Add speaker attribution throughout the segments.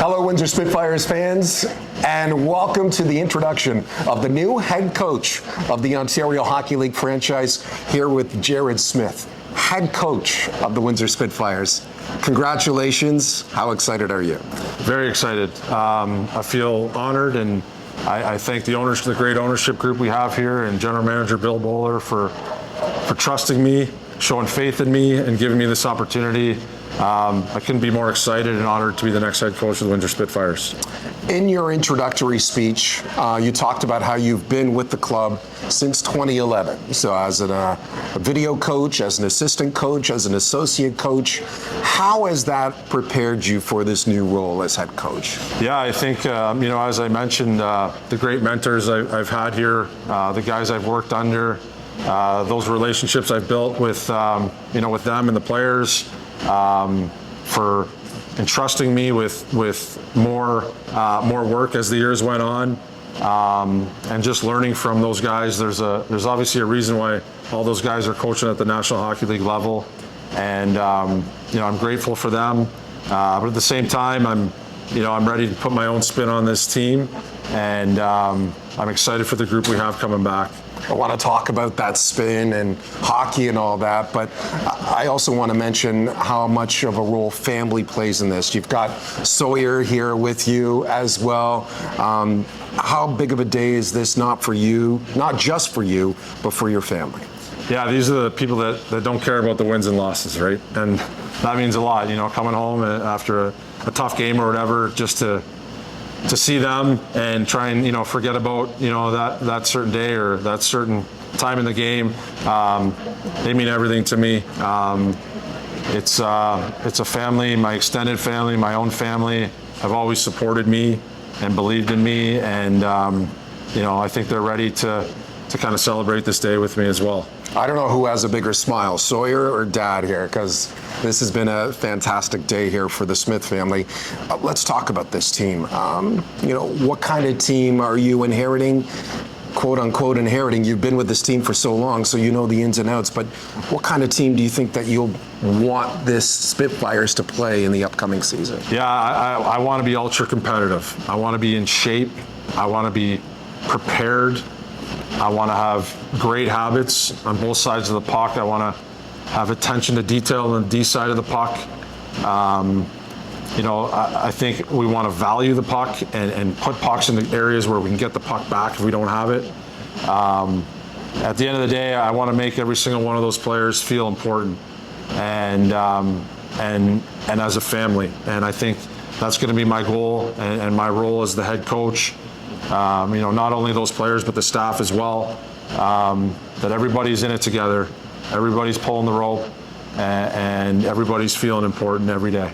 Speaker 1: Hello, Windsor Spitfires fans, and welcome to the introduction of the new head coach of the Ontario Hockey League franchise, here with Jerrod Smith, head coach of the Windsor Spitfires. Congratulations. How excited are you?
Speaker 2: Very excited. I feel honored, and I thank the great ownership group we have here, and General Manager Bill Bowler for trusting me, showing faith in me, and giving me this opportunity. I couldn't be more excited and honored to be the next head coach of the Windsor Spitfires.
Speaker 1: In your introductory speech, you talked about how you've been with the club since 2011. So as a video coach, as an assistant coach, as an associate coach, how has that prepared you for this new role as head coach?
Speaker 2: Yeah, I think, as I mentioned, the great mentors I've had here, the guys I've worked under, those relationships I've built with them and the players, for entrusting me with more work as the years went on, and just learning from those guys. There's obviously a reason why all those guys are coaching at the National Hockey League level, and I'm grateful for them. But at the same time, I'm ready to put my own spin on this team, and I'm excited for the group we have coming back.
Speaker 1: I want to talk about that spin and hockey and all that, but I also want to mention how much of a role family plays in this. You've got Sawyer here with you as well. How big of a day is this, not just for you, but for your family?
Speaker 2: Yeah, these are the people that don't care about the wins and losses, right? And that means a lot, coming home after a tough game or whatever, just to see them and try and forget about that certain day or that certain time in the game. They mean everything to me. It's a family, my extended family, my own family have always supported me and believed in me, and I think they're ready to kind of celebrate this day with me as well.
Speaker 1: I don't know who has a bigger smile, Sawyer or Dad here, because this has been a fantastic day here for the Smith family. Let's talk about this team. What kind of team are you inheriting? Quote unquote inheriting. You've been with this team for so long, so you know the ins and outs, but what kind of team do you think that you'll want this Spitfires to play in the upcoming season?
Speaker 2: Yeah, I want to be ultra competitive. I want to be in shape. I want to be prepared. I want to have great habits on both sides of the puck. I want to have attention to detail on the D side of the puck. I think we want to value the puck and put pucks in the areas where we can get the puck back if we don't have it. At the end of the day, I want to make every single one of those players feel important and as a family. And I think that's going to be my goal and my role as the head coach. Not only those players, but the staff as well, that everybody's in it together, everybody's pulling the rope, and everybody's feeling important every day.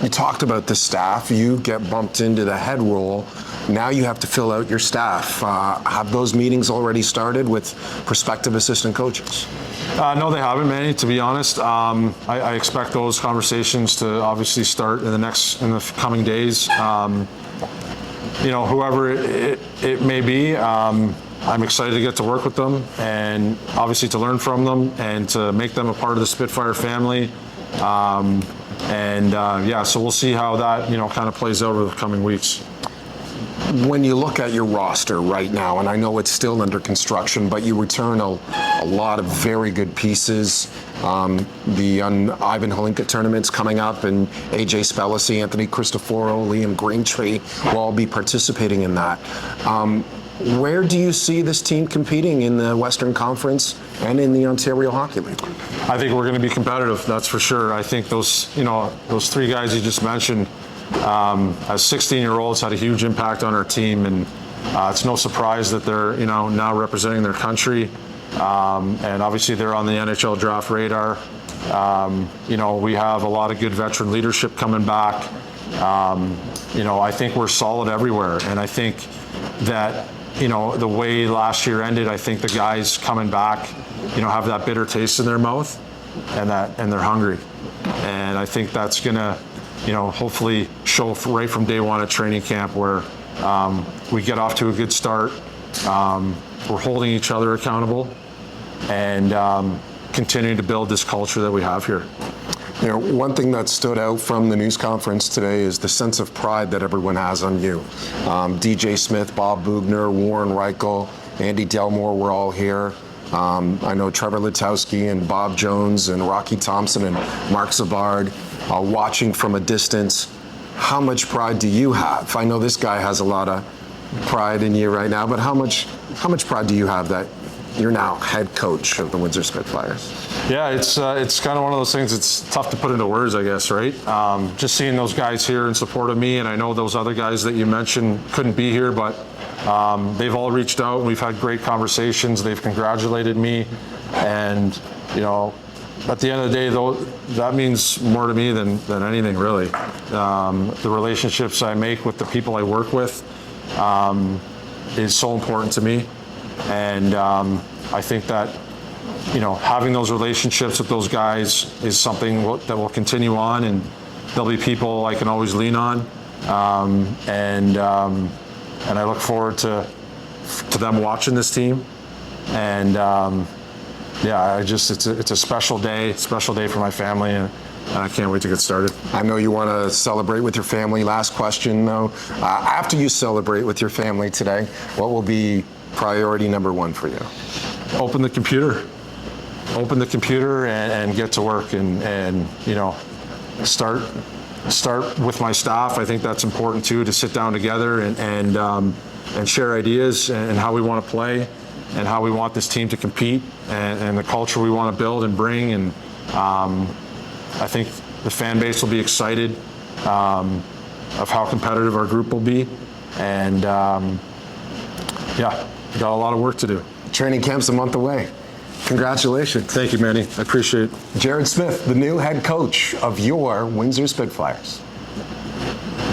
Speaker 1: You talked about the staff. You get bumped into the head role. Now you have to fill out your staff. Have those meetings already started with prospective assistant coaches?
Speaker 2: No, they haven't, Manny, to be honest. I expect those conversations to obviously start in the coming days. Whoever it may be, I'm excited to get to work with them and obviously to learn from them and to make them a part of the Spitfire family. So we'll see how that kind of plays out over the coming weeks.
Speaker 1: When you look at your roster right now, and I know it's still under construction, but you return a lot of very good pieces. The Ivan Holinka tournament's coming up, and AJ Spellisy, Anthony Cristoforo, Liam Greentree will all be participating in that. Where do you see this team competing in the Western Conference and in the Ontario Hockey League?
Speaker 2: I think we're going to be competitive, that's for sure. I think those three guys you just mentioned, as 16-year-olds, had a huge impact on our team, and it's no surprise that they're now representing their country, and obviously they're on the NHL draft radar. We have a lot of good veteran leadership coming back. I think we're solid everywhere, and I think that the way last year ended, I think the guys coming back have that bitter taste in their mouth, and they're hungry, and I think that's gonna hopefully show right from day one at training camp, where we get off to a good start. We're holding each other accountable and continuing to build this culture that we have here.
Speaker 1: You know, one thing that stood out from the news conference today is the sense of pride that everyone has on you. DJ Smith, Bob Bugner, Warren Reichel, Andy Delmore were all here. I know Trevor Litowski and Bob Jones and Rocky Thompson and Mark Savard watching from a distance. How much pride do you have? I know this guy has a lot of pride in you right now, but how much pride do you have that you're now head coach of the Windsor Spitfires?
Speaker 2: Yeah, it's kind of one of those things. It's tough to put into words, I guess, right? Just seeing those guys here in support of me, and I know those other guys that you mentioned couldn't be here, but they've all reached out and we've had great conversations. They've congratulated me, and you know, at the end of the day, though, that means more to me than anything, really. The relationships I make with the people I work with is so important to me, and I think that, you know, having those relationships with those guys is something that will continue on, and there'll be people I can always lean on, and I look forward to them watching this team, and yeah, it's a special day for my family, and I can't wait to get started.
Speaker 1: I know you want to celebrate with your family. Last question, though. After you celebrate with your family today, what will be priority number one for you?
Speaker 2: Open the computer and get to work, and you know, start with my staff. I think that's important too, to sit down together and share ideas and how we want to play and how we want this team to compete and the culture we want to build and bring. And I think the fan base will be excited of how competitive our group will be. And yeah, we got a lot of work to do.
Speaker 1: Training camp's a month away. Congratulations.
Speaker 2: Thank you, Manny. I appreciate it.
Speaker 1: Jerrod Smith, the new head coach of your Windsor Spitfires.